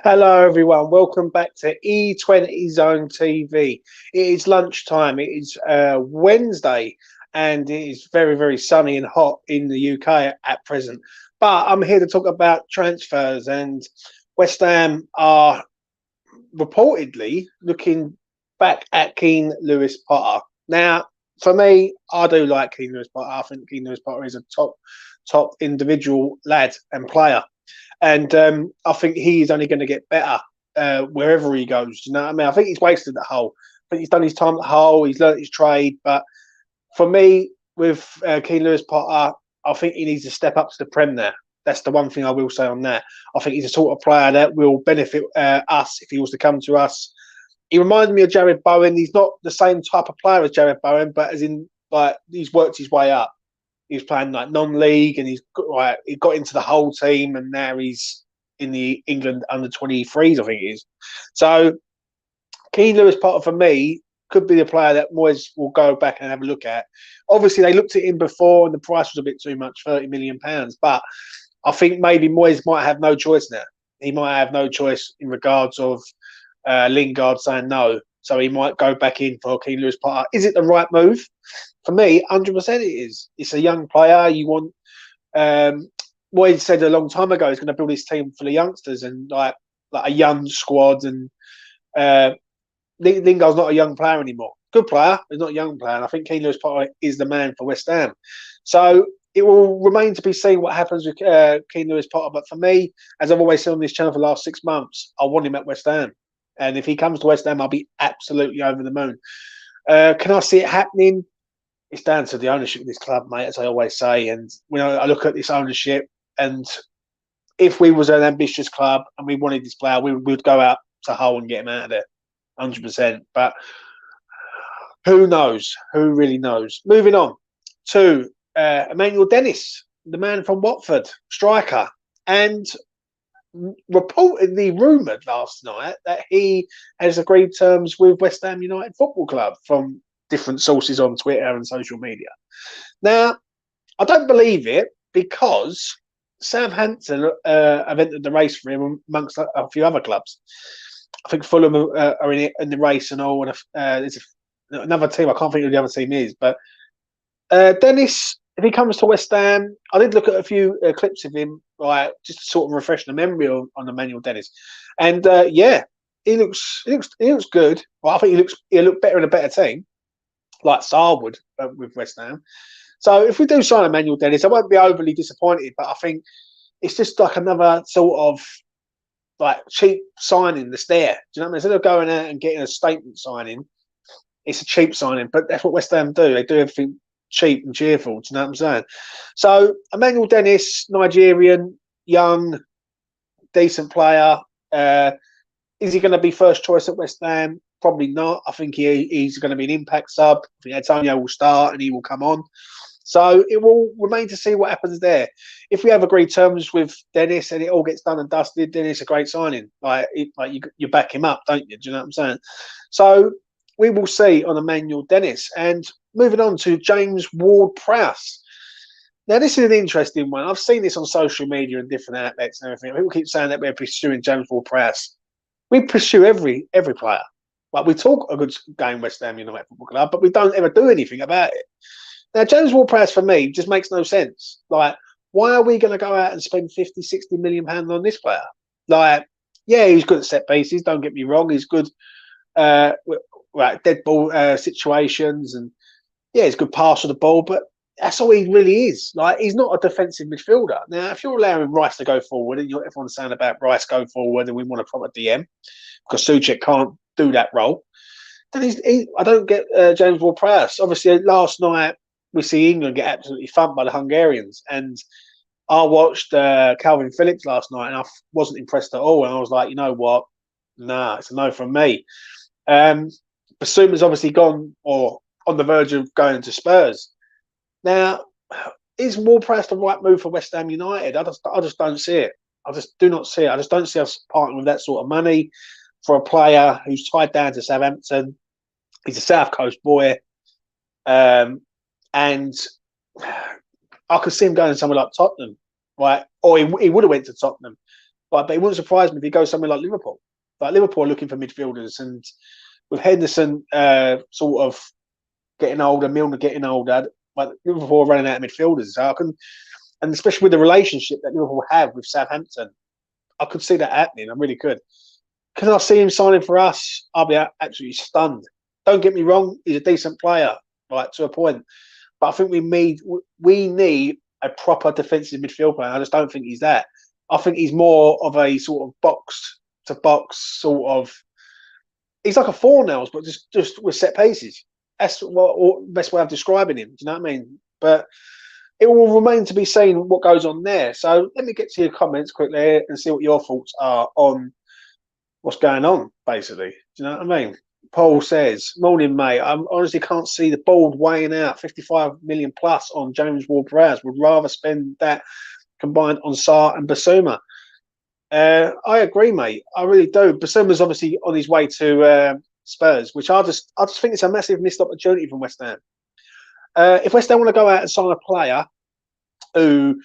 Hello, everyone. Welcome back to E20 Zone TV. It is lunchtime. It is Wednesday, and it is very, very sunny and hot in the UK at present. But I'm here to talk about transfers, and West Ham are reportedly looking back at Keane Lewis Potter. Now, for me, I do like Keane Lewis Potter. I think Keane Lewis Potter is a top individual lad and player. And I think he's only going to get better wherever he goes. You know what I mean? I think he's wasted at Hull. I think he's done his time at Hull. He's learnt his trade. But for me, with Keane Lewis Potter, I think he needs to step up to the Prem there. That's the one thing I will say on that. I think he's a sort of player that will benefit us if he was to come to us. He reminded me of Jared Bowen. He's not the same type of player as Jared Bowen, but as in, like, he's worked his way up. He was playing like non-league, and he got into the whole team, and now he's in the England under-23s, I think it is. So Keane Lewis Potter for me could be the player that Moyes will go back and have a look at. Obviously, they looked at him before, and the price was a bit too much, £30 million. But I think maybe Moyes might have no choice now. He might have no choice in regards of Lingard saying no. So he might go back in for Keane Lewis Potter. Is it the right move? For me, 100% it is. It's a young player. You want what he said a long time ago. He's going to build his team full of youngsters and like a young squad. And Lingard's not a young player anymore. Good player, he's not a young player. And I think Keane Lewis Potter is the man for West Ham. So it will remain to be seen what happens with Keane Lewis Potter. But for me, as I've always said on this channel for the last 6 months, I want him at West Ham. And if he comes to West Ham, I'll be absolutely over the moon. Can I see it happening? It's down to the ownership of this club, mate, as I always say. And when I look at this ownership, and if we was an ambitious club and we wanted this player, we would go out to Hull and get him out of there, 100%. But who knows? Who really knows? Moving on to Emmanuel Dennis, the man from Watford, striker, and reportedly rumoured last night that he has agreed terms with West Ham United Football Club from different sources on Twitter and social media. Now, I don't believe it because Southampton have entered the race for him amongst a few other clubs. I think Fulham are in the race and all. And there's another team, I can't think who the other team is. But Dennis, if he comes to West Ham, I did look at a few clips of him, like just to sort of refresh the memory on Emmanuel Dennis. And yeah, he looks good. Well, I think he'll look better in a better team, like Sarr would with West Ham. So if we do sign Emmanuel Dennis, I won't be overly disappointed, but I think it's just like another sort of like cheap signing that's there. Do you know what I mean? Instead of going out and getting a statement signing, it's a cheap signing, but that's what West Ham do. They do everything cheap and cheerful. Do you know what I'm saying? So Emmanuel Dennis, Nigerian, young, decent player. Is he going to be first choice at West Ham? Probably not. I think he's going to be an impact sub. I think Antonio will start and he will come on. So it will remain to see what happens there. If we have agreed terms with Dennis and it all gets done and dusted, then it's a great signing. Like you back him up, don't you? Do you know what I'm saying? So we will see on Emmanuel Dennis. And moving on to James Ward-Prowse. Now, this is an interesting one. I've seen this on social media and different outlets and everything. People keep saying that we're pursuing James Ward-Prowse. We pursue every player. Like, we talk a good game West Ham United Football Club, but we don't ever do anything about it. Now, James Ward-Prowse, for me, just makes no sense. Like, why are we going to go out and spend 50, 60 million pounds on this player? Like, yeah, he's good at set pieces, don't get me wrong. He's good dead ball situations, and yeah, he's a good pass of the ball, but that's all he really is. Like, he's not a defensive midfielder. Now, if you're allowing Rice to go forward, and everyone's saying about Rice go forward, and we want a proper DM, because Souček can't do that role, then I don't get James Ward-Prowse. Obviously, last night we see England get absolutely thumped by the Hungarians, and I watched Calvin Phillips last night, and I wasn't impressed at all. And I was like, you know what? Nah, it's a no from me. Basuma's obviously gone or on the verge of going to Spurs. Now, is Ward-Prowse the right move for West Ham United? I just don't see it. I just do not see it. I just don't see us parting with that sort of money for a player who's tied down to Southampton. He's a South Coast boy. And I could see him going somewhere like Tottenham, right? Or he would have went to Tottenham. but it wouldn't surprise me if he goes somewhere like Liverpool. Like Liverpool are looking for midfielders, and with Henderson sort of getting older, Milner getting older, but Liverpool are running out of midfielders. So I can, and especially with the relationship that Liverpool have with Southampton, I could see that happening. I really could. Can I see him signing for us? I'll be absolutely stunned. Don't get me wrong; he's a decent player, like to a point. But I think we need a proper defensive midfield player. I just don't think he's that. I think he's more of a sort of box to box sort of. He's like a four nails, but just with set pieces. That's what best way of describing him. Do you know what I mean? But it will remain to be seen what goes on there. So let me get to your comments quickly and see what your thoughts are on what's going on, basically. Do you know what I mean? Paul says, morning, mate. I honestly can't see the board weighing out 55 million plus on James Ward-Prowse. Would rather spend that combined on Sarr and Basuma. I agree, mate. I really do. Basuma's obviously on his way to Spurs, which I just think it's a massive missed opportunity from West Ham. If West Ham want to go out and sign a player who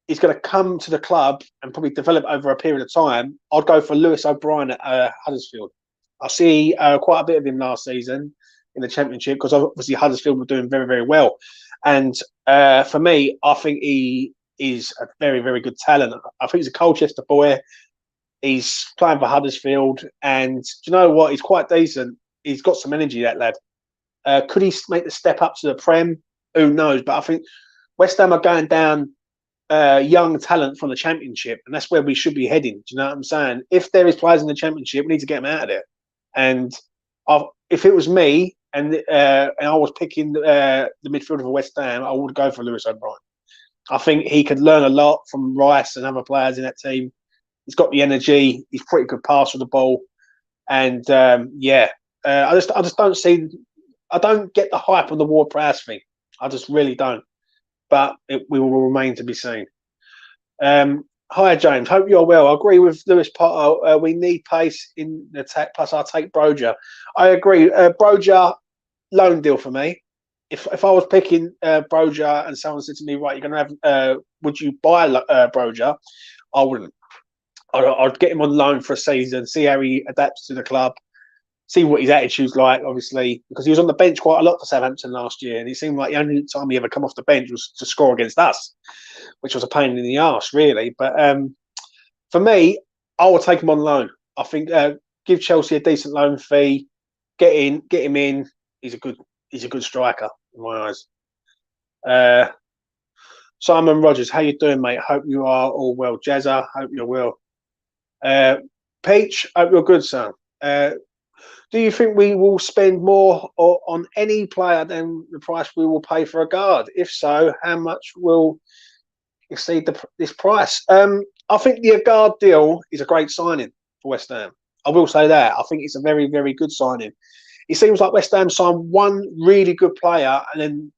is going to come to the club and probably develop over a period of time, I'd go for Lewis O'Brien at Huddersfield. I see quite a bit of him last season in the Championship because obviously Huddersfield were doing very, very well. And for me, I think he is a very, very good talent. I think he's a Colchester boy. He's playing for Huddersfield. And do you know what? He's quite decent. He's got some energy, that lad. Could he make the step up to the Prem? Who knows? But I think West Ham are going down young talent from the Championship, and that's where we should be heading. Do you know what I'm saying? If there is players in the Championship, we need to get them out of there. And if it was me and I was picking the midfielder for West Ham, I would go for Lewis O'Brien. I think he could learn a lot from Rice and other players in that team. He's got the energy. He's pretty good passer of the ball, and I just don't see. I don't get the hype on the Ward-Prowse thing. I just really don't. But we will remain to be seen. Hi, James. Hope you're well. I agree with Lewis Potter. We need pace in the attack. Plus, I'll take Broja. I agree. Broja, loan deal for me. If I was picking Broja and someone said to me, right, you're going to have, would you buy Broja? I wouldn't. I'd get him on loan for a season, see how he adapts to the club, see what his attitude's like, obviously, because he was on the bench quite a lot for Southampton last year, and it seemed like the only time he ever come off the bench was to score against us, which was a pain in the arse, really. But for me, I would take him on loan. I think give Chelsea a decent loan fee, get him in. He's a good striker in my eyes. Simon Rogers, how you doing, mate? Hope you are all well. Jazza, hope you're well. Peach, hope you're good, son. Do you think we will spend more on any player than the price we will pay for a guard? If so, how much will exceed this price? I think the guard deal is a great signing for West Ham. I will say that. I think it's a very, very good signing. It seems like West Ham signed one really good player and then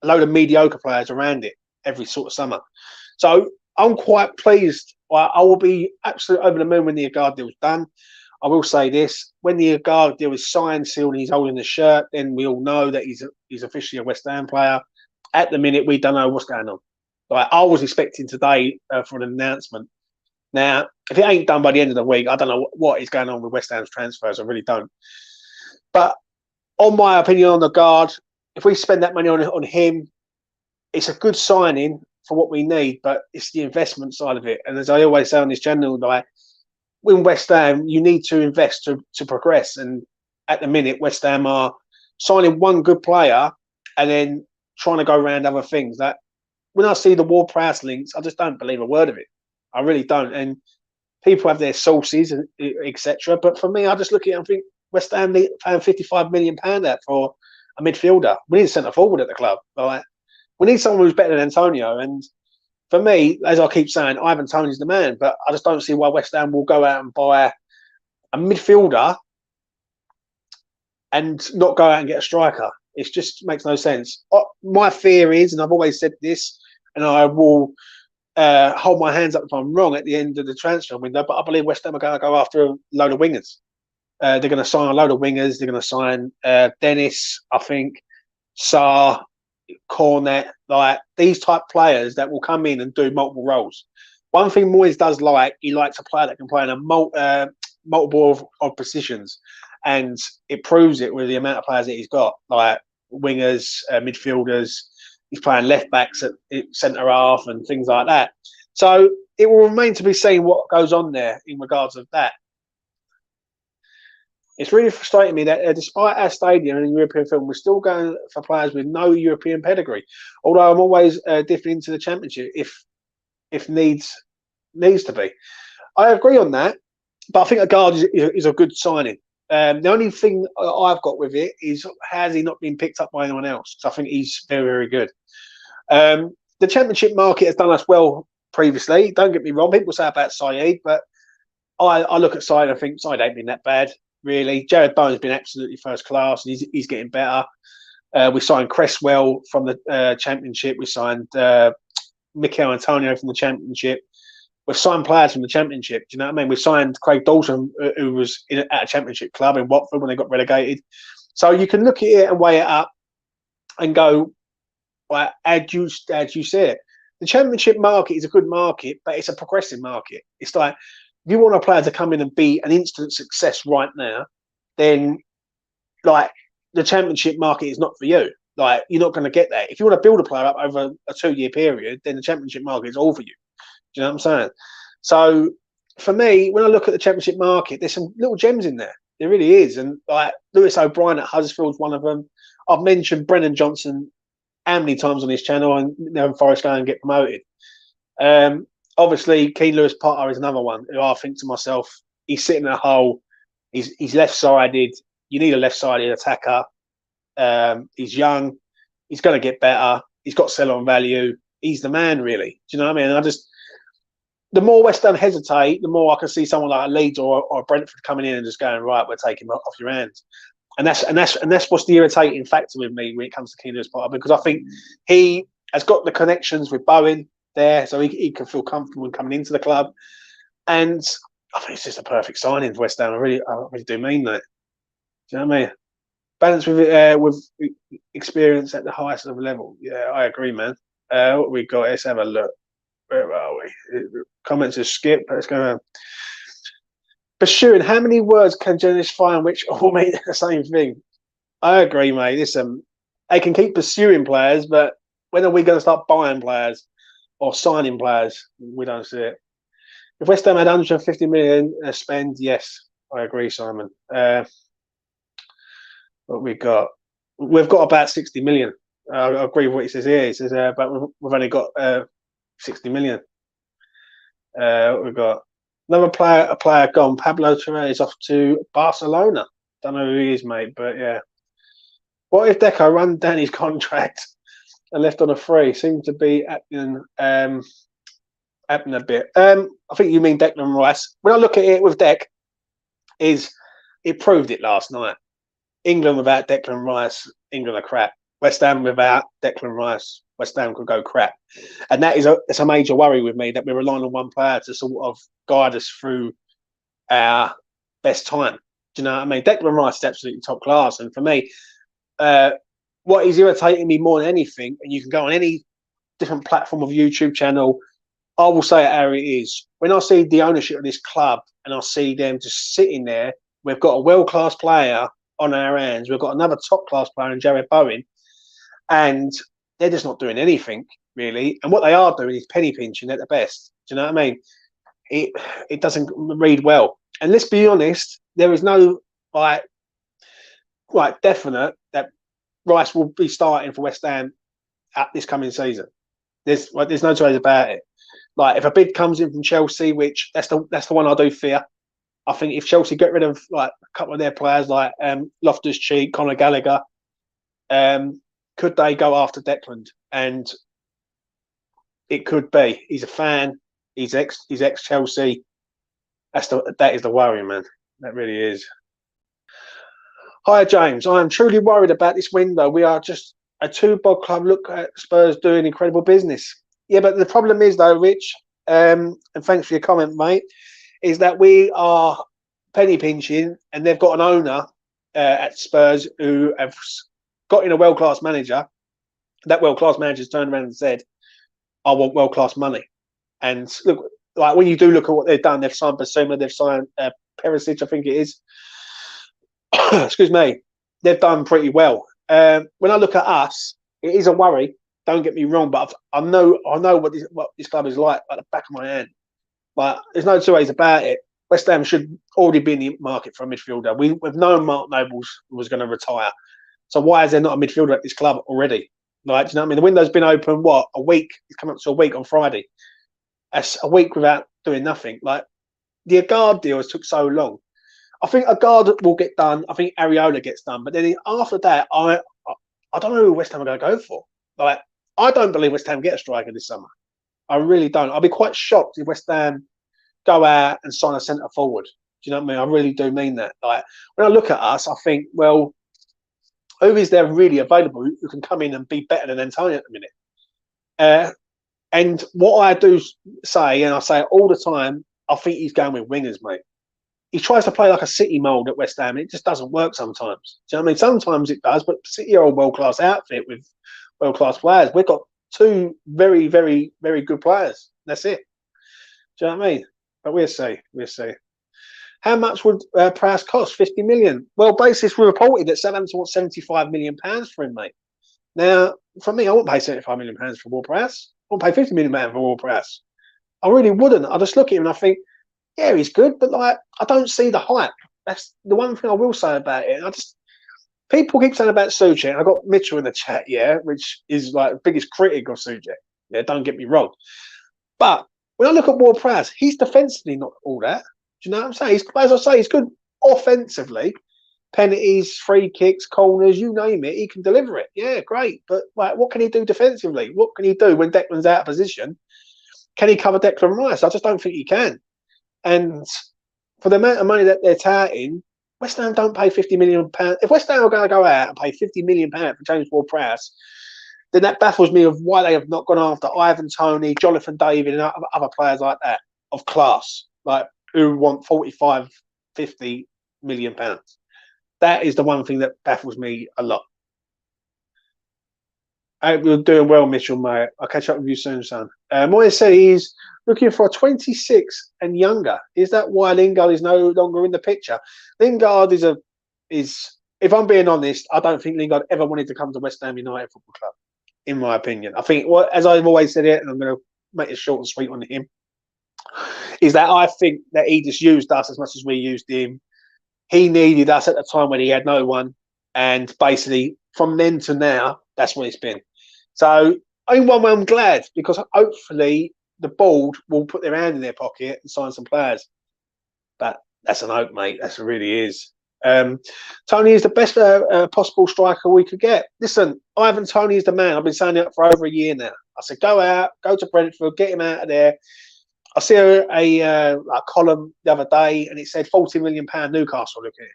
a load of mediocre players around it every sort of summer. So I'm quite pleased. I will be absolutely over the moon when the guard deal is done. I will say this: when the guard deal is signed, sealed, and he's holding the shirt, then we all know that he's officially a West Ham player. At the minute, we don't know what's going on. Like I was expecting today for an announcement. Now, if it ain't done by the end of the week, I don't know what is going on with West Ham's transfers. I really don't. But on my opinion on the guard, if we spend that money on him, it's a good signing for what we need, but it's the investment side of it. And as I always say on this channel, like in West Ham, you need to invest to progress. And at the minute, West Ham are signing one good player and then trying to go around other things. That when I see the Ward-Prowse links, I just don't believe a word of it. I really don't. And people have their sources, etc. But for me, I just look at it and think West Ham need paying £55 million out for a midfielder. We need a centre forward at the club. Like, we need someone who's better than Antonio. And for me, as I keep saying, Ivan Toney's the man. But I just don't see why West Ham will go out and buy a midfielder and not go out and get a striker. It just makes no sense. My fear is, and I've always said this, and I will hold my hands up if I'm wrong at the end of the transfer window, but I believe West Ham are going to go after a load of wingers. They're going to sign a load of wingers. They're going to sign Dennis, I think, Sarr, Cornet, like these type players that will come in and do multiple roles. One thing Moyes does like, he likes a player that can play in a multiple of positions, and it proves it with the amount of players that he's got, like wingers, midfielders. He's playing left backs at centre half and things like that. So it will remain to be seen what goes on there in regards of that. It's really frustrating me that despite our stadium and European film, we're still going for players with no European pedigree. Although I'm always dipping into the Championship if needs to be. I agree on that, but I think a guard is a good signing. The only thing I've got with it is, has he not been picked up by anyone else? So I think he's very, very good. The Championship market has done us well previously. Don't get me wrong. People say about Saeed, but I look at Saeed and I think Saeed ain't been that bad, really. Jared Bowen's been absolutely first class, and he's getting better. We signed Cresswell from the Championship. We signed Mikel Antonio from the Championship. We've signed players from the Championship. Do you know what I mean? We signed Craig Dawson, who was at a Championship club in Watford when they got relegated. So you can look at it and weigh it up and go, well, as you say it, the Championship market is a good market, but it's a progressive market. It's like, if you want a player to come in and be an instant success right now, then like the Championship market is not for you. Like, you're not going to get that. If you want to build a player up over a 2-year period, then the Championship market is all for you. Do you know what I'm saying? So for me, when I look at the Championship market, there's some little gems in there. There really is. And like Lewis O'Brien at Huddersfield's one of them. I've mentioned Brennan Johnson how many times on this channel, and Forest go and get promoted. Obviously, Keane Lewis Potter is another one who I think to myself, he's sitting in a hole. He's left-sided. You need a left-sided attacker. He's young. He's going to get better. He's got sell-on value. He's the man, really. Do you know what I mean? And the more West Ham hesitate, the more I can see someone like a Leeds or a Brentford coming in and just going, right, we're taking him off your hands. And that's what's the irritating factor with me when it comes to Keane Lewis Potter, because I think he has got the connections with Bowen there, so he can feel comfortable in coming into the club. And I think it's just a perfect signing for West Ham. I really do mean that. Do you know what I mean? Balance with experience at the highest of level. Yeah, I agree, man. What we got? Let's have a look. Where are we? Comments are skip. Let's go. Pursuing. How many words can journalists find which all mean the same thing? I agree, mate. Listen, they can keep pursuing players, but when are we going to start buying players or signing players? We don't see it. If West Ham had 150 million spend, yes, I agree, Simon. What we got? We've got about 60 million. I agree with what he says here. He says, but we've only got 60 million. What we got? Another player gone. Pablo Torre is off to Barcelona. Don't know who he is, mate, but yeah. What if Deco run down his contract and left on a free? Seems to be happening a bit. I think you mean Declan Rice. When I look at it with Dec, it proved it last night. England without Declan Rice, England are crap. West Ham without Declan Rice, West Ham could go crap. And it's a major worry with me that we're relying on one player to sort of guide us through our best time. Do you know what I mean? Declan Rice is absolutely top class. And for me, what is irritating me more than anything, and you can go on any different platform of YouTube channel, I will say it how it is. When I see the ownership of this club and I see them just sitting there, we've got a world-class player on our hands. We've got another top-class player in Jared Bowen, and they're just not doing anything, really. And what they are doing is penny pinching at the best. Do you know what I mean? It doesn't read well. And let's be honest, there is no definite that Rice will be starting for West Ham at this coming season. There's no two ways about it. Like, if a bid comes in from Chelsea, which that's the one I do fear. I think if Chelsea get rid of like a couple of their players, like Loftus-Cheek, Conor Gallagher, could they go after Declan? And it could be. He's a fan. He's ex Chelsea. That is the worry, man. That really is. Hi, James. I am truly worried about this window. We are just a two-bob club. Look at Spurs doing incredible business. Yeah, but the problem is, though, Rich, and thanks for your comment, mate, is that we are penny pinching, and they've got an owner at Spurs who have got in a world-class manager. That world-class manager's turned around and said, I want world-class money. And look, like when you do look at what they've done, they've signed Basuma, they've signed Perisic, I think it is. Excuse me. They've done pretty well. When I look at us, it is a worry. Don't get me wrong, but I know what this club is like the back of my hand. But there's no two ways about it. West Ham should already be in the market for a midfielder. We've known Mark Nobles was going to retire. So why is there not a midfielder at this club already? Like, do you know what I mean? The window's been open, what, a week? It's come up to a week on Friday. That's a week without doing nothing. Like, the Agard deal has took so long. I think Agard will get done. I think Areola gets done. But then after that, I don't know who West Ham are going to go for. Like, I don't believe West Ham get a striker this summer. I really don't. I'll be quite shocked if West Ham go out and sign a centre forward. Do you know what I mean? I really do mean that. Like, when I look at us, I think, well, who is there really available who can come in and be better than Antonio at the minute? And what I do say, and I say it all the time, I think he's going with wingers, mate. He tries to play like a City mould at West Ham. It just doesn't work sometimes. Do you know what I mean? Sometimes it does, but City are a world-class outfit with world-class players. We've got two very, very, very good players. That's it. Do you know what I mean? But we'll see. We'll see. How much would Prowse cost? 50 million. Well, basis we reported that Southampton wants 75 million pounds for him, mate. Now, for me, I wouldn't pay 75 million pounds for Ward-Prowse. I wouldn't pay 50 million pounds for Ward-Prowse. I really wouldn't. I just look at him and I think, yeah, he's good, but like, I don't see the hype. That's the one thing I will say about it. People keep saying about Soucek. I got Mitchell in the chat, yeah, which is like the biggest critic of Soucek. Yeah, don't get me wrong. But when I look at Ward-Prowse, he's defensively not all that. Do you know what I'm saying? As I say, he's good offensively. Penalties, free kicks, corners, you name it, he can deliver it. Yeah, great. But like, what can he do defensively? What can he do when Declan's out of position? Can he cover Declan Rice? I just don't think he can. And for the amount of money that they're touting, West Ham don't pay £50 million. If West Ham are going to go out and pay £50 million for James Ward-Prowse, then that baffles me of why they have not gone after Ivan Toney, Jonathan David, and other players like that of class, like who want 45, 50 million pounds. That is the one thing that baffles me a lot. I hope you're doing well, Mitchell, mate. I'll catch up with you soon, son. Moyes said he's looking for a 26 and younger. Is that why Lingard is no longer in the picture? Lingard is, if I'm being honest, I don't think Lingard ever wanted to come to West Ham United Football Club, in my opinion. I think, as I've always said it, and I'm going to make it short and sweet on him, is that I think that he just used us as much as we used him. He needed us at the time when he had no one. And basically, from then to now, that's what it's been. So, I'm glad, because hopefully the board will put their hand in their pocket and sign some players. But that's an hope, mate. That really is. Toney is the best possible striker we could get. Listen, Ivan Toney is the man. I've been saying it for over a year now. I said, go out, go to Brentford, get him out of there. I see a column the other day, and it said £40 million Newcastle looking at it.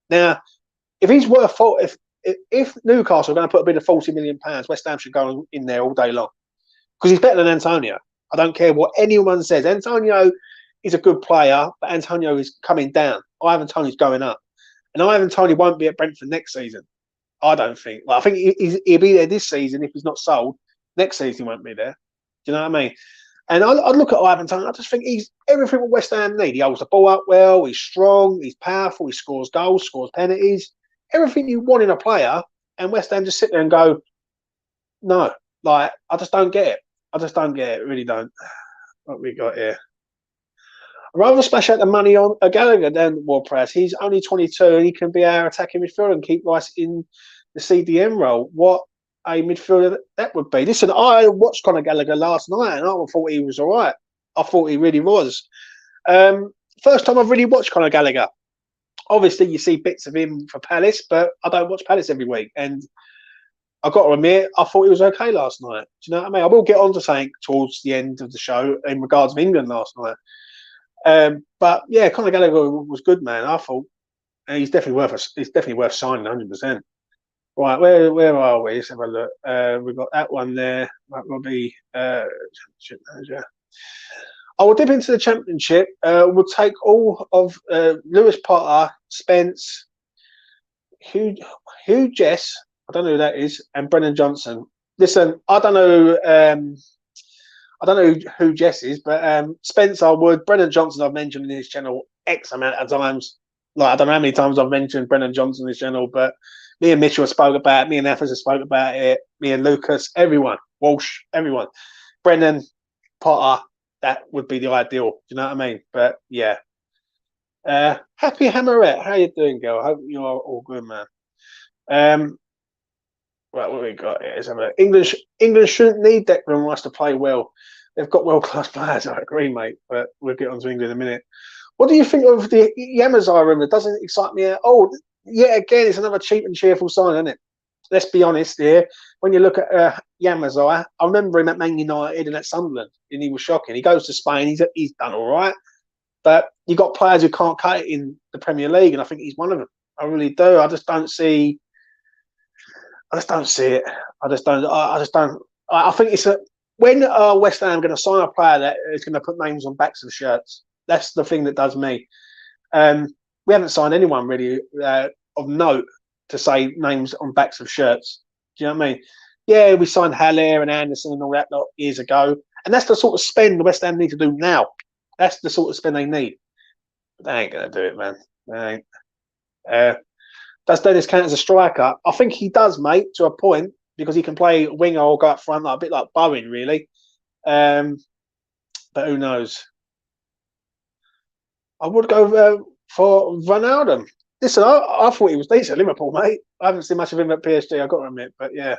Now, if he's worth if Newcastle are going to put a bid of £40 million, West Ham should go in there all day long, because he's better than Antonio. I don't care what anyone says. Antonio is a good player, but Antonio is coming down. Ivan Toney's going up, and Ivan Toney won't be at Brentford next season. I don't think. Well, I think he'll be there this season if he's not sold. Next season he won't be there. Do you know what I mean? And I look at Ivan Toney, I just think he's everything what West Ham need. He holds the ball up well, he's strong, he's powerful, he scores goals, scores penalties. Everything you want in a player, and West Ham just sit there and go, no. Like, I just don't get it. I just don't get it, really don't. What we got here? I'd rather splash out the money on a Gallagher than Ward-Prowse. He's only 22 and he can be our attacking midfielder and keep Rice in the CDM role. What a midfielder that would be. Listen, I watched Conor Gallagher last night and I thought he was all right. I thought he really was. First time I've really watched Conor Gallagher. Obviously, you see bits of him for Palace, but I don't watch Palace every week. And I've got to admit, I thought he was okay last night. Do you know what I mean? I will get on to something towards the end of the show in regards to England last night. But yeah, Conor Gallagher was good, man. I thought he's definitely worth signing 100%. Right, where are we? Let's have a look. We've got that one there. That will be Championship Manager. I will dip into the Championship. We'll take all of Lewis Potter, Spence, Hugh Jess. I don't know who that is, and Brennan Johnson. Listen, I don't know. I don't know who Jess is, but Spencer Wood, Brennan Johnson, I've mentioned in his channel X amount of times. Like, I don't know how many times I've mentioned Brennan Johnson in his channel, but me and Mitchell spoke about it, me and Athers have spoke about it, me and Lucas, everyone, Walsh, everyone. Brennan, Potter, that would be the ideal. Do you know what I mean? But yeah. Happy Hammerette, how you doing, girl? Hope you're all good, man. Right, what we got here? England shouldn't need Declan Rice to play well. They've got world-class players, I agree, mate, but we'll get on to England in a minute. What do you think of the Yamazar room? That doesn't excite me at all. Yeah, again, it's another cheap and cheerful sign, isn't it? Let's be honest here. When you look at Yamazar, I remember him at Man United and at Sunderland, and he was shocking. He goes to Spain, he's done all right. But you've got players who can't cut it in the Premier League, and I think he's one of them. I really do. I just don't see it. I think it's when West Ham going to sign a player that is going to put names on backs of shirts. That's the thing that does me. We haven't signed anyone really of note to say names on backs of shirts. Do you know what I mean? Yeah, we signed Haller and Anderson and all that years ago, and that's the sort of spend the West Ham need to do now. That's the sort of spend they need. But they ain't going to do it, man. They ain't. Does Dennis count as a striker? I think he does, mate, to a point, because he can play winger or go up front, like, a bit like Bowen, really. But who knows? I would go for Ronaldo. Listen, I thought he was decent at Liverpool, mate. I haven't seen much of him at PSG, I've got to admit. But yeah,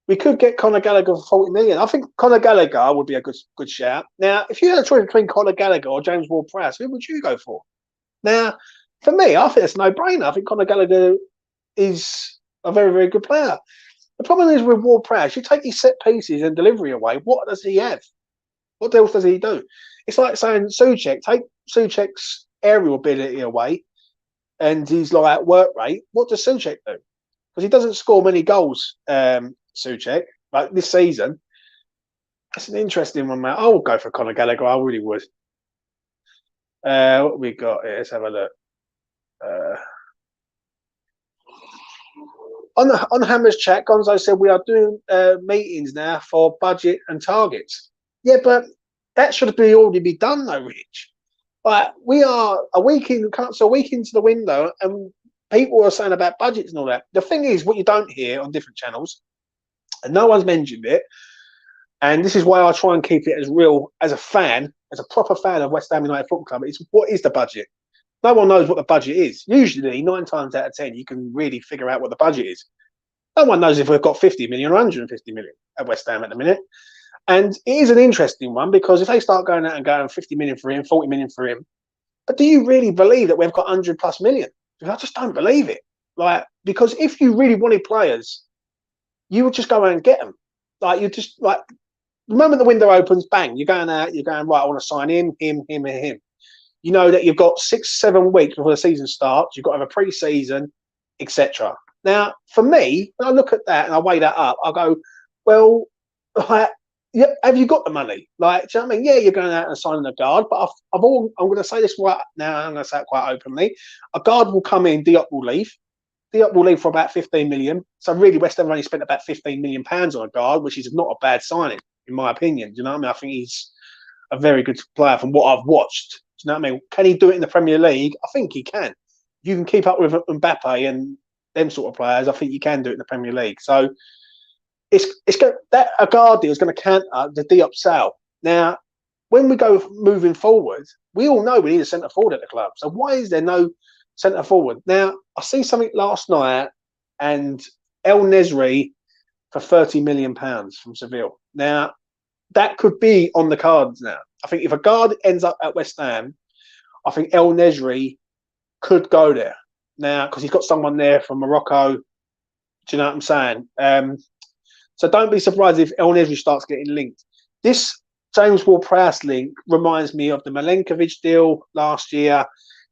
we could get Conor Gallagher for 40 million. I think Conor Gallagher would be a good shout. Now, if you had a choice between Conor Gallagher or James Ward-Prowse, who would you go for? Now, for me, I think it's a no-brainer. I think Conor Gallagher is a very, very good player. The problem is with Ward-Prowse, you take his set pieces and delivery away, what does he have? What else does he do? It's like saying Souček, take Souček's aerial ability away and his like work rate. What does Souček do? Because he doesn't score many goals, Souček, like this season. That's an interesting one, man. I would go for Conor Gallagher. I really would. What we got here? Let's have a look. On Hammer's chat, Gonzo said we are doing meetings now for budget and targets. Yeah, but that should already be done, though, Rich. Like, we are a week into the window, and people are saying about budgets and all that. The thing is, what you don't hear on different channels, and no one's mentioned it, and this is why I try and keep it as real as a fan, as a proper fan of West Ham United Football Club. It's what is the budget? No one knows what the budget is. Usually, 9 times out of 10, you can really figure out what the budget is. No one knows if we've got 50 million or 150 million at West Ham at the minute. And it is an interesting one, because if they start going out and going 50 million for him, 40 million for him, but do you really believe that we've got 100 plus million? I just don't believe it. Like, because if you really wanted players, you would just go out and get them. Like, you just, like, the moment the window opens, bang, you're going out, you're going, right, I want to sign him, and him. You know that you've got 6-7 weeks before the season starts. You've got to have a pre-season, etc. Now, for me, when I look at that and I weigh that up, I go, well, like, yeah, have you got the money? Like, do you know what I mean? Yeah, you're going out and signing a guard, but I'm going to say this right now. I'm going to say it quite openly. A guard will come in. Diop will leave. Diop will leave for about 15 million. So really, West Ham only spent about 15 million pounds on a guard, which is not a bad signing, in my opinion. Do you know what I mean? I think he's a very good player from what I've watched. Do you know what I mean? Can he do it in the Premier League? I think he can. You can keep up with Mbappe and them sort of players. I think you can do it in the Premier League. So it's going that a guard deal is going to counter the Diop sale. Now, when we go moving forward, we all know we need a centre forward at the club. So why is there no centre forward? Now, I see something last night, and El Nesri for £30 million from Seville. Now, that could be on the cards now. I think if a guard ends up at West Ham, I think El Nesri could go there now, because he's got someone there from Morocco. Do you know what I'm saying? So don't be surprised if El Nesri starts getting linked. This James Ward-Prowse link reminds me of the Milenkovic deal last year.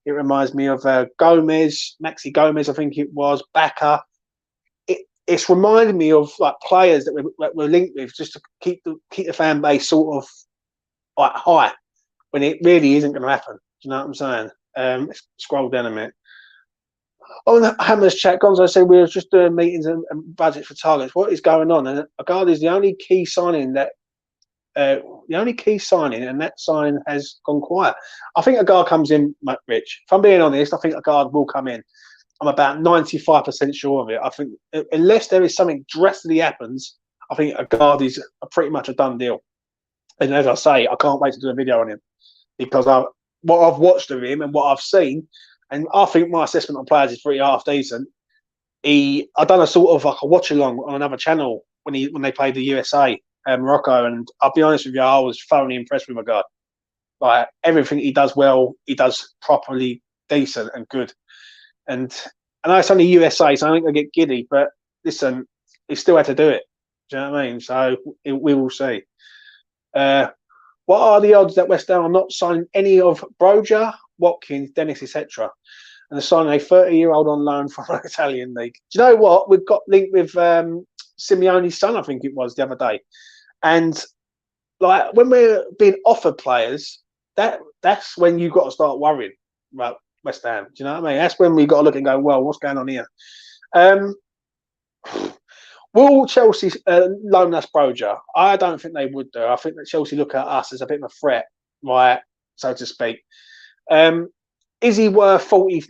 It reminds me of Maxi Gomez, I think it was, Baka. It's reminded me of like players that we're linked with, just to keep the fan base sort of like high, when it really isn't going to happen. Do you know what I'm saying? Let's scroll down a minute. On Hammer's chat, Gonzo said we were just doing meetings and budget for targets. What is going on? And a guard is the only key signing that the only key signing, and that signing has gone quiet. I think a guard comes in, Rich. If I'm being honest, I think a guard will come in. I'm about 95% sure of it. I think unless there is something drastically happens, I think a guard is pretty much a done deal. And as I say, I can't wait to do a video on him because what I've watched of him and what I've seen, and I think my assessment on players is pretty half decent. I done a sort of like a watch along on another channel when they played the USA and Morocco, and I'll be honest with you, I was thoroughly impressed with my guy. Like everything he does well, he does properly decent and good. And I know it's only USA, so I think I get giddy, but listen, he still had to do it. Do you know what I mean? So we will see. What are the odds that West Ham are not signing any of Broja, Watkins, Dennis, etc., and signing a 30-year-old on loan from an Italian league? Do you know what? We've got linked with Simeone's son, I think it was, the other day. And like when we're being offered players, that's when you've got to start worrying about West Ham. Do you know what I mean? That's when we've got to look and go, well, what's going on here? Will Chelsea loan us Broja? I don't think they would do. I think that Chelsea look at us as a bit of a threat, right, so to speak. Is he worth 40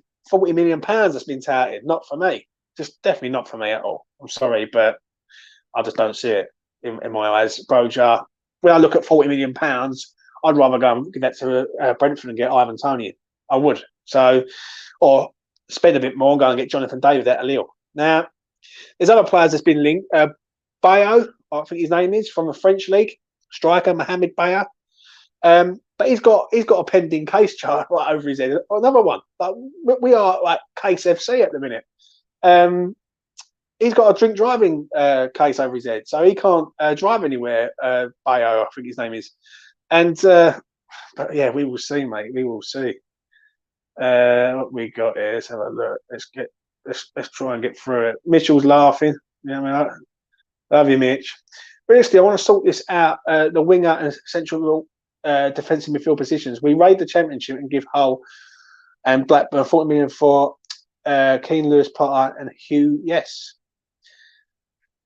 million pounds that's been touted? Not for me. Just definitely not for me at all. I'm sorry, but I just don't see it in my eyes. Broja, when I look at 40 million pounds, I'd rather go and give that to Brentford and get Ivan Toney. I would. So, or spend a bit more and go and get Jonathan David at Lille. Now, there's other players that's been linked. Bayo, I think his name is, from the French league, striker Mohamed Bayo. But he's got a pending case charge right over his head. Another one. Like, we are like case FC at the minute. He's got a drink driving case over his head, so he can't drive anywhere. Bayo, I think his name is. And but yeah, we will see, mate. We will see. What we got here? Let's have a look. Let's try and get through it. Mitchell's laughing. Yeah, I mean, love you, Mitch. Realistically, I want to sort this out. The winger and central defensive midfield positions. We raid the championship and give Hull and Blackburn 40 million for Keane, Lewis, Potter, and Hugh. Yes.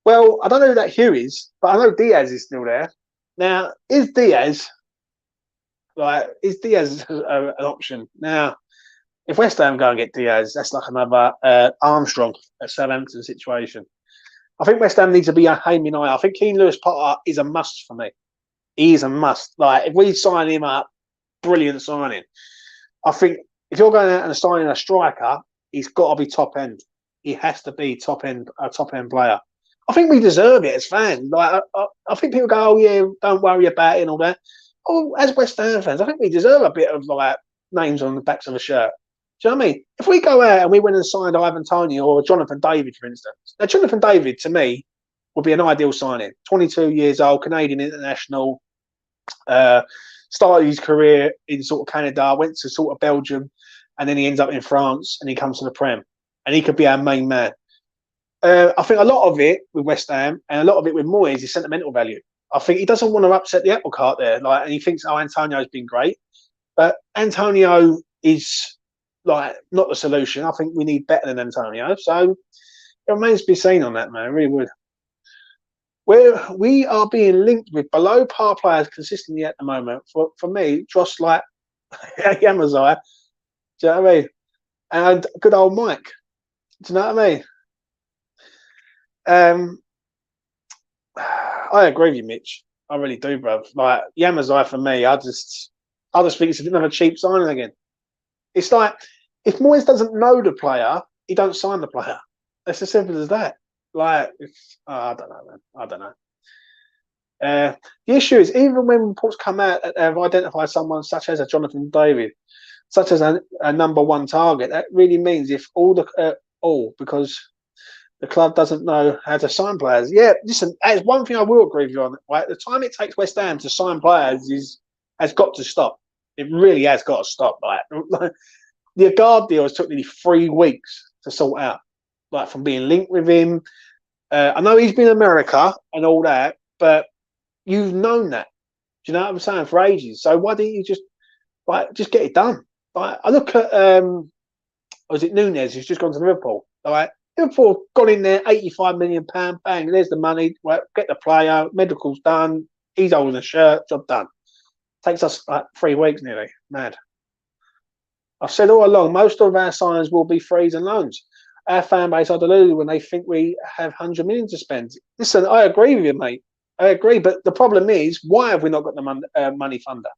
Well, I don't know who that Hugh is, but I know Diaz is still there. Now, is Diaz an option? Now, if West Ham go and get Diaz, that's like another Armstrong at Southampton situation. I think West Ham needs to be a aiming eye. I think Keane, Lewis, Potter is a must for me. He is a must. Like, if we sign him up, brilliant signing. I think if you're going out and signing a striker, he's got to be top end. He has to be a top end player. I think we deserve it as fans. Like, I think people go, "Oh yeah, don't worry about it and all that." Oh, as West Ham fans, I think we deserve a bit of like names on the backs of a shirt. Do you know what I mean? If we go out and we went and signed Ivan Toney or Jonathan David, for instance, now Jonathan David to me would be an ideal signing. 22 years old, Canadian international, started his career in sort of Canada, went to sort of Belgium, and then he ends up in France and he comes to the Prem, and he could be our main man. I think a lot of it with West Ham and a lot of it with Moyes is sentimental value. I think he doesn't want to upset the apple cart there, like, and he thinks, "Oh, Antonio's been great," but Antonio is like not the solution. I think we need better than Antonio. So it remains to be seen on that, man. It really would. We are being linked with below par players consistently at the moment. For me, just like Yamazai, do you know what I mean? And good old Mike. Do you know what I mean? I agree with you, Mitch. I really do, bruv. Like Yamazai for me, I just think it's another cheap signing again. It's like if Moyes doesn't know the player, he don't sign the player. It's as simple as that. Like, I don't know, man. I don't know. The issue is, even when reports come out that they've identified someone such as a Jonathan David, such as a number one target, that really means if because the club doesn't know how to sign players. Yeah, listen, there's one thing I will agree with you on. Right, the time it takes West Ham to sign players has got to stop. It really has got to stop. Like the guard deal has took nearly 3 weeks to sort out. Like from being linked with him. I know he's been in America and all that, but you've known that. Do you know what I'm saying? For ages. So why didn't you just get it done? Like I look at was it Nunez who's just gone to Liverpool? Like Liverpool got in there, £85 million, bang, there's the money. Right, get the player, medical's done, He's holding a shirt. Job done. Takes us like 3 weeks nearly. Mad. I've said all along, most of our signings will be frees and loans. Our fan base are deluded when they think we have 100 million to spend. Listen, I agree with you, mate. I agree, but the problem is, why have we not got the money funder?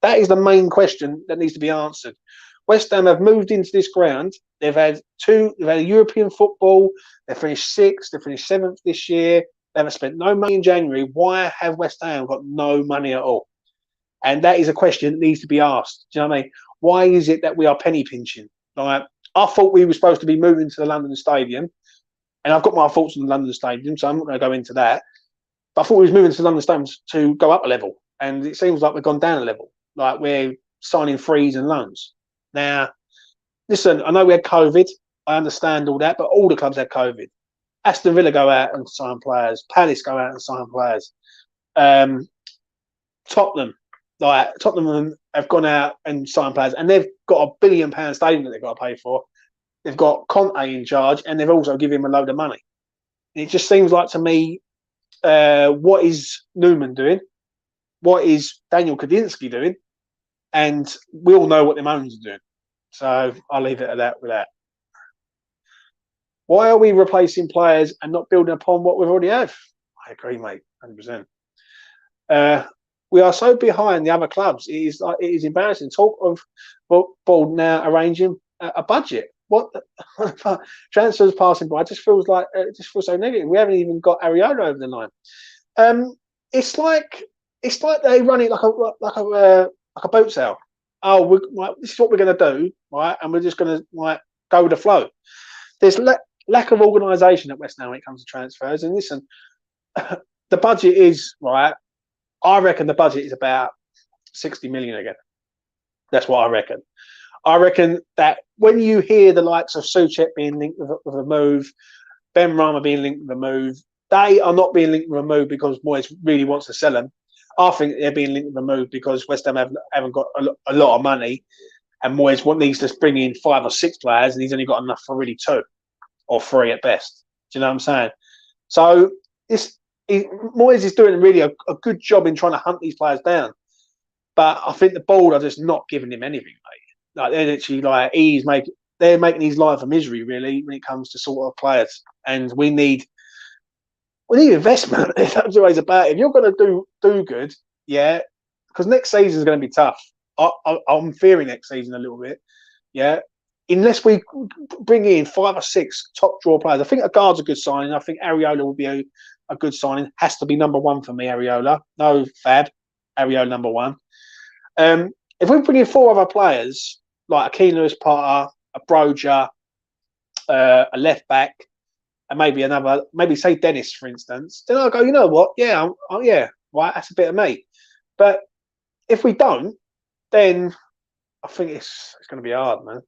That is the main question that needs to be answered. West Ham have moved into this ground. They've had European football. They finished 6th. They finished 7th this year. They haven't spent no money in January. Why have West Ham got no money at all? And that is a question that needs to be asked. Do you know what I mean? Why is it that we are penny pinching? Like, I thought we were supposed to be moving to the London Stadium, and I've got my thoughts on the London Stadium, so I'm not going to go into that. But I thought we was moving to the London Stadium to go up a level, and it seems like we've gone down a level. Like, we're signing frees and loans. Now, listen, I know we had COVID. I understand all that, but all the clubs had COVID. Aston Villa go out and sign players. Palace go out and sign players. Tottenham have gone out and signed players, and they've got £1 billion stadium that they've got to pay for. They've got Conte in charge, and they've also given him a load of money. It just seems like to me, what is Newman doing? What is Daniel Kadinsky doing? And we all know what the owners are doing. So I'll leave it at that with that. Why are we replacing players and not building upon what we've already have? I agree, mate, 100%. We are so behind the other clubs. It is embarrassing. Talk of football now arranging a budget. What transfers passing by? It just feels so negative. We haven't even got Areola over the line. It's like they run it like a boat sale. Oh, this is what we're going to do, right? And we're just going to go with the flow. There's lack of organisation at West Ham when it comes to transfers. And listen, the budget is right. I reckon the budget is about 60 million again. That's what I reckon. I reckon that when you hear the likes of Souček being linked with a move, Ben Rama being linked with a move, they are not being linked with a move because Moyes really wants to sell them. I think they're being linked with a move because West Ham haven't got a lot of money, and Moyes needs to bring in 5 or 6 players, and he's only got enough for really 2 or 3 at best. Do you know what I'm saying? So Moyes is doing really a good job in trying to hunt these players down, but I think the board are just not giving him anything, mate. Like, they're literally they're making his life a misery really when it comes to sort of players, and we need investment. That's always about it. If you're going to do good, yeah, because next season is going to be tough. I'm fearing next season a little bit, yeah. Unless we bring in 5 or 6 top draw players, I think Agard's a good signing. I think Areola will be a good signing. Has to be number 1 for me, Areola. No fab, Areola number 1. If we bring in 4 other players like a Keane Lewis-Potter, a Broja, a left back, and maybe say Dennis, for instance, then I'll go, you know what? Yeah, right, that's a bit of me. But if we don't, then I think it's going to be hard, man.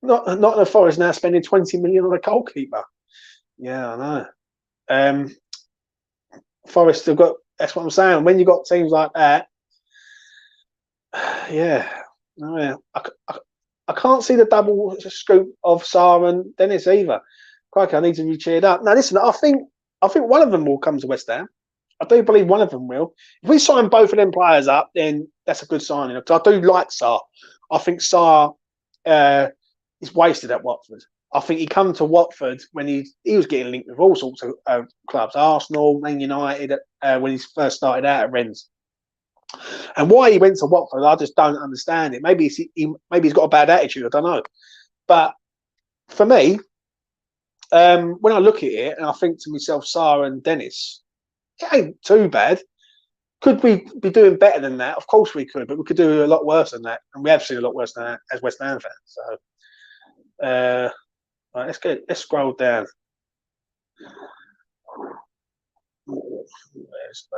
Not the Forest now spending 20 million on a goalkeeper. Yeah, I know. Forest have got. That's what I'm saying. When you got teams like that, yeah, I can't see the double scoop of Sarr and Dennis either. Crikey, I need to be cheered up. Now, listen, I think one of them will come to West Ham. I do believe one of them will. If we sign both of them players up, then that's a good signing. Because I do like Sarr. I think Sarr is wasted at Watford. I think he come to Watford when he was getting linked with all sorts of clubs, Arsenal, Man United, when he first started out at Rennes. And why he went to Watford, I just don't understand it. Maybe he's got a bad attitude. I don't know. But for me, when I look at it and I think to myself, Sarr and Dennis, it ain't too bad. Could we be doing better than that? Of course we could, but we could do a lot worse than that. And we have seen a lot worse than that as West Ham fans. So, right, let's scroll down. Let's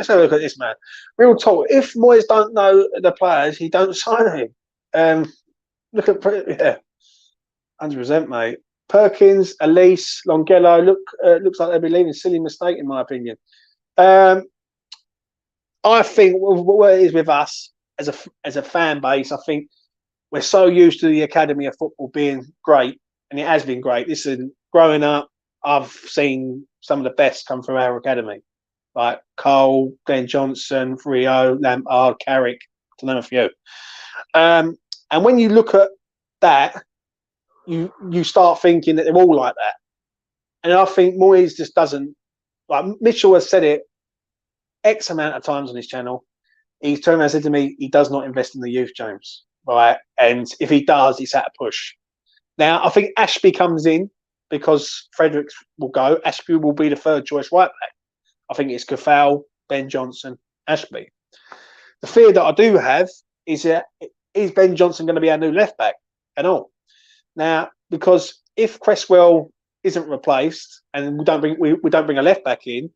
have a look at this, man. Real talk. If Moyes don't know the players, he don't sign him. Look at 100%, mate. Perkins, Elise, Longello looks like they'll be leaving. Silly mistake, in my opinion. I think what it is with us as a fan base, I think we're so used to the Academy of Football being great, and it has been great. Listen, growing up, I've seen some of the best come from our academy. like Cole, Glenn Johnson, Rio, Lampard, Carrick, to name a few. And when you look at that, you start thinking that they're all like that. And I think Moyes just doesn't, like Mitchell has said it X amount of times on his channel. He's turned around and said to me, he does not invest in the youth, James. Right. And if he does, he's at a push. Now, I think Ashby comes in because Fredericks will go. Ashby will be the third choice right back. I think it's Cathal, Ben Johnson, Ashby. The fear that I do have is that is Ben Johnson going to be our new left back and all? Now, because if Cresswell isn't replaced and we don't bring a left back in,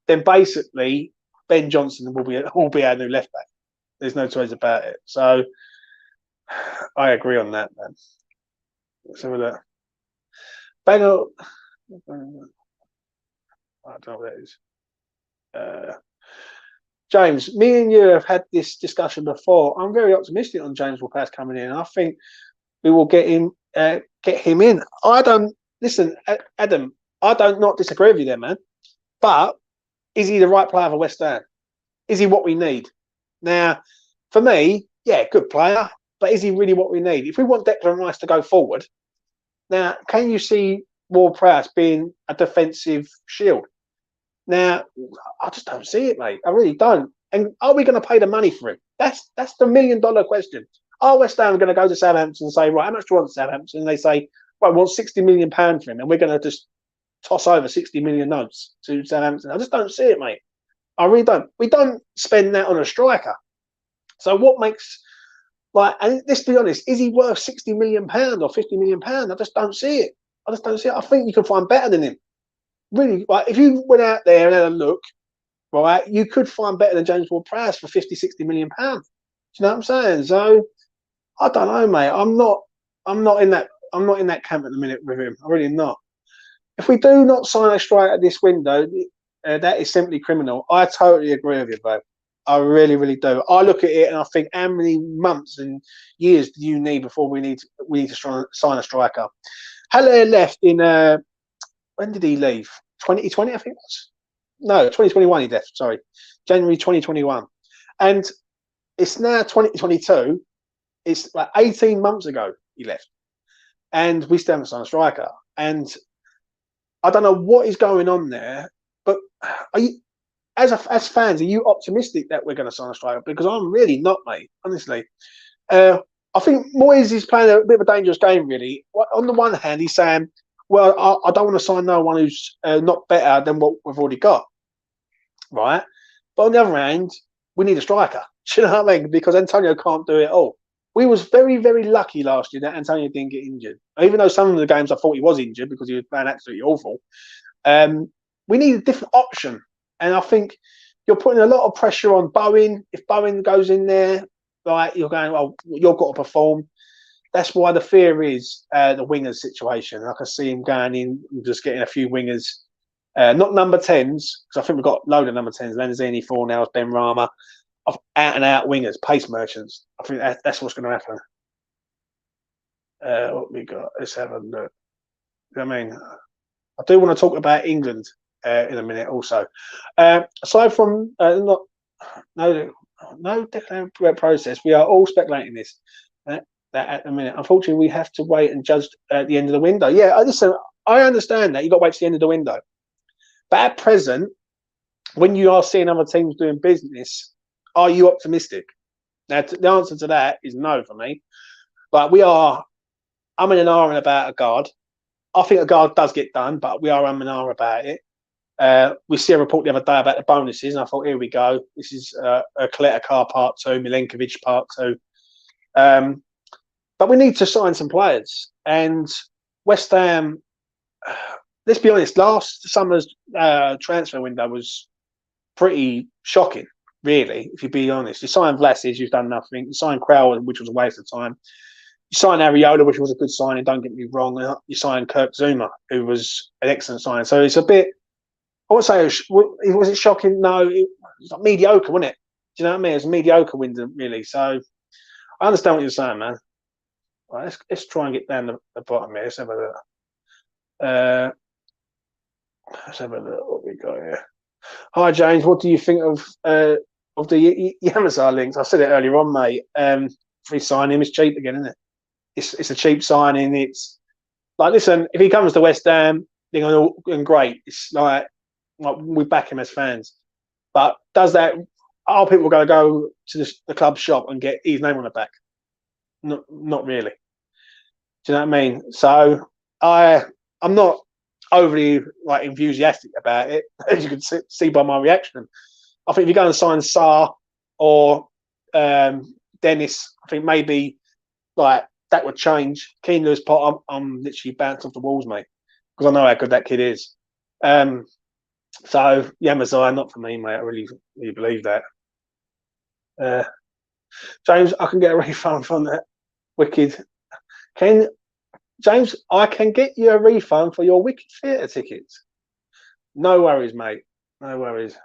then basically Ben Johnson will be our new left back. There's no choice about it. So I agree on that, man. Let's have a look. Banger. I don't know what that is. James, me and you have had this discussion before. I'm very optimistic on James Ward-Prowse coming in. I think we will get him in. I don't listen, Adam. I don't not disagree with you there, man. But is he the right player for West Ham? Is he what we need? Now, for me, yeah, good player. But is he really what we need? If we want Declan Rice to go forward, now can you see Ward-Prowse being a defensive shield? Now, I just don't see it, mate. I really don't. And are we going to pay the money for him? That's the $1 million question. Are West Ham going to go to Southampton and say, right, how much do you want Southampton? And they say, well, we want £60 million for him, and we're going to just toss over 60 million notes to Southampton. I just don't see it, mate. I really don't. We don't spend that on a striker. So what makes, like, and let's be honest, is he worth £60 million or £50 million? I just don't see it. I think you can find better than him. Really, like, if you went out there and had a look, right, you could find better than James Ward-Prowse for 50, 60 million pounds. Do you know what I'm saying? So I don't know, mate. I'm not in that camp at the minute with him. I'm really not. If we do not sign a striker this window, that is simply criminal. I totally agree with you, bro. I really, really do. I look at it and I think, how many months and years do you need before we need to sign a striker? Haller left in when did he leave? 2020, I think it was. No, 2021 he left. Sorry, January 2021, and it's now 2022. It's like 18 months ago he left, and we still haven't signed a striker. And I don't know what is going on there. But are you, as fans, are you optimistic that we're going to sign a striker? Because I'm really not, mate. Honestly, I think Moyes is playing a bit of a dangerous game. Really, on the one hand, he's saying, well, I don't want to sign no one who's not better than what we've already got, right? But on the other hand, we need a striker. Do you know what I mean? Because Antonio can't do it all. We was very, very lucky last year that Antonio didn't get injured. Even though some of the games I thought he was injured because he was playing absolutely awful. We need a different option. And I think you're putting a lot of pressure on Bowen. If Bowen goes in there, like, you're going, well, you've got to perform. That's why the fear is the wingers situation. I can see him going in and just getting a few wingers, not number 10s, because I think we've got a load of number 10s. Lanzini, Fornals, Ben Rama, of out and out wingers, pace merchants. I think that's what's going to happen. What we got? Let's have a look. I mean, I do want to talk about England in a minute also. Aside from no declaration process, we are all speculating this. That at the minute, unfortunately, we have to wait and judge at the end of the window. Yeah, listen, I understand that you've got to wait to the end of the window, but at present, when you are seeing other teams doing business, are you optimistic? Now, the answer to that is no for me. But we are umming and ahhing about a guard. I think a guard does get done, but we are umming and ahhing about it. We see a report the other day about the bonuses, and I thought, here we go. This is a Kaleta Car Part 2, Milenkovic Part 2. But we need to sign some players. And West Ham, let's be honest, last summer's transfer window was pretty shocking, really, if you be honest. You signed Vlasic, you've done nothing. You signed Crowell, which was a waste of time. You signed Ariola, which was a good signing, don't get me wrong. You signed Kirk Zuma, who was an excellent signing. So it's a bit, I wouldn't say, was it shocking? No, it was like mediocre, wasn't it? Do you know what I mean? It was a mediocre window, really. So I understand what you're saying, man. Right, let's try and get down the bottom here. Let's have a look. Let's have a look what we got here. Hi James, what do you think of the Yamazar links? I said it earlier on, mate. Free signing is cheap again, isn't it? It's a cheap signing. It's like, listen, if he comes to West Ham, they're going great. It's like we back him as fans. But does that? Are people going to go to the club shop and get his name on the back? Not really. Do you know what I mean? So I'm not overly like enthusiastic about it, as you can see by my reaction. I think if you're going to sign Sarr or Dennis, I think maybe like that would change. Keane Lewis Pot, I'm literally bounced off the walls, mate, because I know how good that kid is. So Yamazai, not for me, mate. I really believe that. Uh, James, I can get a refund from that wicked. Can James? I can get you a refund for your Wicked Theatre tickets. No worries, mate. No worries.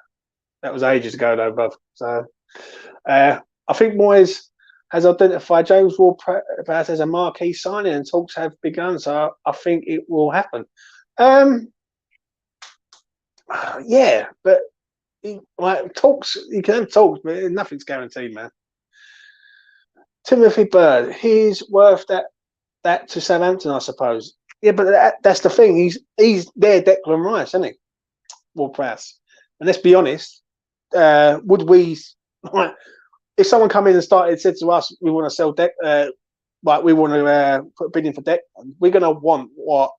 That was ages ago, though, bruv. So I think Moyes has identified James Ward-Prowse as a marquee signing, and talks have begun. So I think it will happen. Yeah, but like talks, you can have talks, but nothing's guaranteed, man. Timothy Bird, he's worth that to Southampton, I suppose. Yeah, but that's the thing. He's their Declan Rice, isn't he? Ward-Prowse. And let's be honest, would we, like, if someone come in and said to us, we want to sell like we want to put a bid in for Declan, we're going to want what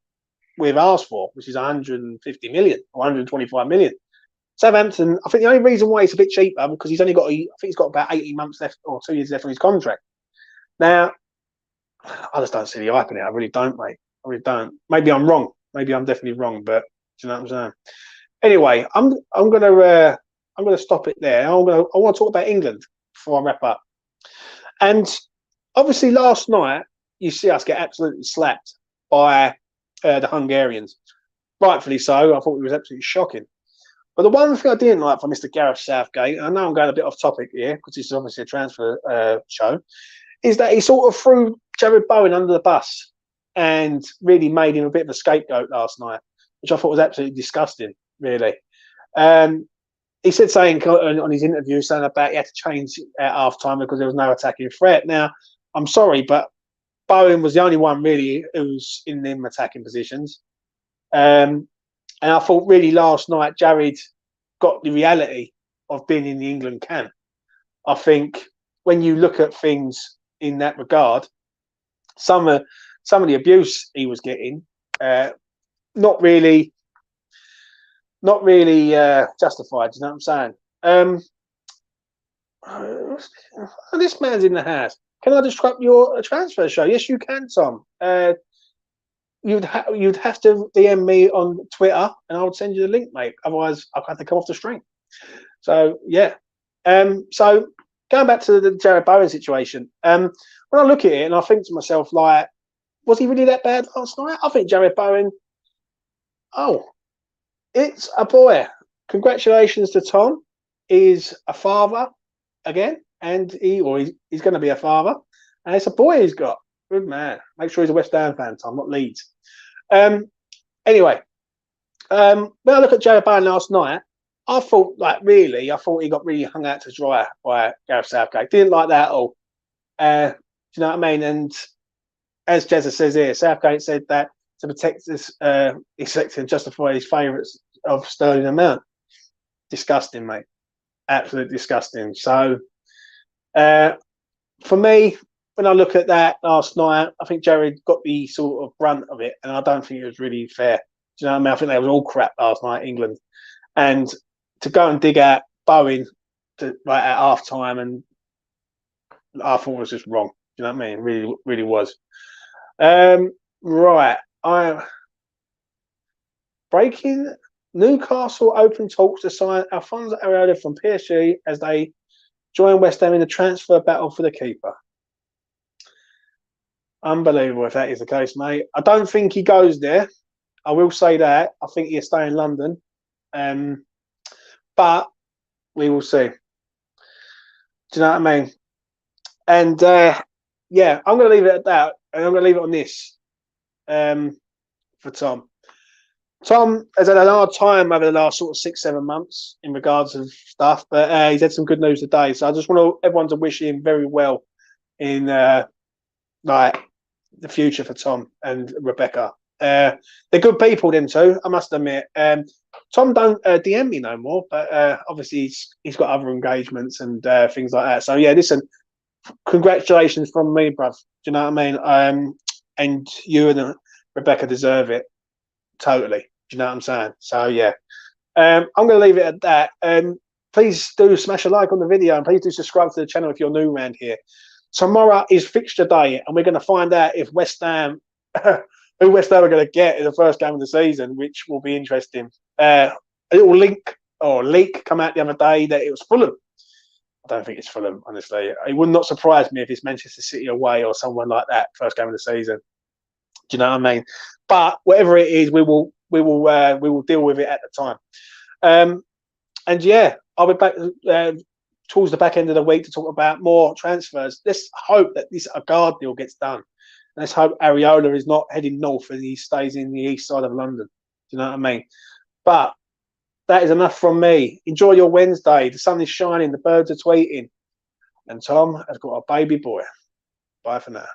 we've asked for, which is 150 million or 125 million. Southampton, I think the only reason why it's a bit cheaper because he's only got, I think he's got about 18 months left or 2 years left on his contract. Now, I just don't see the hype in it. I really don't, mate. I really don't. Maybe I'm wrong. Maybe I'm definitely wrong, but do you know what I'm saying? Anyway, I'm gonna stop it there. I want to talk about England before I wrap up. And obviously, last night you see us get absolutely slapped by the Hungarians. Rightfully so. I thought it was absolutely shocking. But the one thing I didn't like from Mr. Gareth Southgate, I know I'm going a bit off topic here because this is obviously a transfer show, is that he sort of threw Jared Bowen under the bus and really made him a bit of a scapegoat last night, which I thought was absolutely disgusting, really. He said something on his interview saying about he had to change at half time because there was no attacking threat. Now, I'm sorry, but Bowen was the only one really who was in them attacking positions. And I thought really last night Jared got the reality of being in the England camp. I think when you look at things in that regard, some of the abuse he was getting, not really justified. You know what I'm saying? This man's in the house. Can I disrupt your transfer show? Yes, you can, Tom. You'd have to DM me on Twitter, and I would send you the link, mate. Otherwise, I'll have to come off the stream. So yeah. So going back to the Jared Bowen situation, when I look at it and I think to myself, like, was he really that bad last night? I think Jared Bowen. Oh, it's a boy. Congratulations to Tom. He's a father again, and he's going to be a father, and it's a boy he's got. Good man. Make sure he's a West Ham fan, Tom, not Leeds. Anyway, when I look at Jared Bowen last night, I thought he got really hung out to dry by Gareth Southgate. Didn't like that at all. Do you know what I mean? And as Jezza says here, Southgate said that to protect this, he selected and justify his favourites of Sterling and Mount. Disgusting, mate. Absolutely disgusting. So, for me, when I look at that last night, I think Jared got the sort of brunt of it, and I don't think it was really fair. Do you know what I mean? I think they was all crap last night, England, and to go and dig out Bowen right at half time, and I thought it was just wrong. Do you know what I mean? It really, really was. Right, I'm breaking. Newcastle open talks to sign Alphonso Areola from PSG as they join West Ham in the transfer battle for the keeper. Unbelievable if that is the case, mate. I don't think he goes there. I will say that. I think he'll stay in London. But we will see. Do you know what I mean? And yeah, I'm going to leave it at that. And I'm going to leave it on this for Tom. Tom has had a hard time over the last sort of 6, 7 months in regards of stuff, but he's had some good news today. So I just want everyone to wish him very well in like the future for Tom and Rebecca. They're good people, them two, I must admit. Tom don't DM me no more, but obviously he's got other engagements and things like that. So yeah, listen, congratulations from me, bruv. Do you know what I mean? And you and Rebecca deserve it totally. Do you know what I'm saying? So yeah, I'm going to leave it at that. Please do smash a like on the video and please do subscribe to the channel if you're new around here. Tomorrow is fixture day, and we're going to find out if West Ham, who West Ham are going to get in the first game of the season, which will be interesting. A little leak come out the other day that it was Fulham. I don't think it's Fulham, honestly. It would not surprise me if it's Manchester City away or someone like that first game of the season. Do you know what I mean? But whatever it is, we will deal with it at the time. And yeah, I'll be back towards the back end of the week to talk about more transfers. Let's hope that this Agard deal gets done. And let's hope Areola is not heading north and he stays in the east side of London. Do you know what I mean? But that is enough from me. Enjoy your Wednesday. The sun is shining. The birds are tweeting. And Tom has got a baby boy. Bye for now.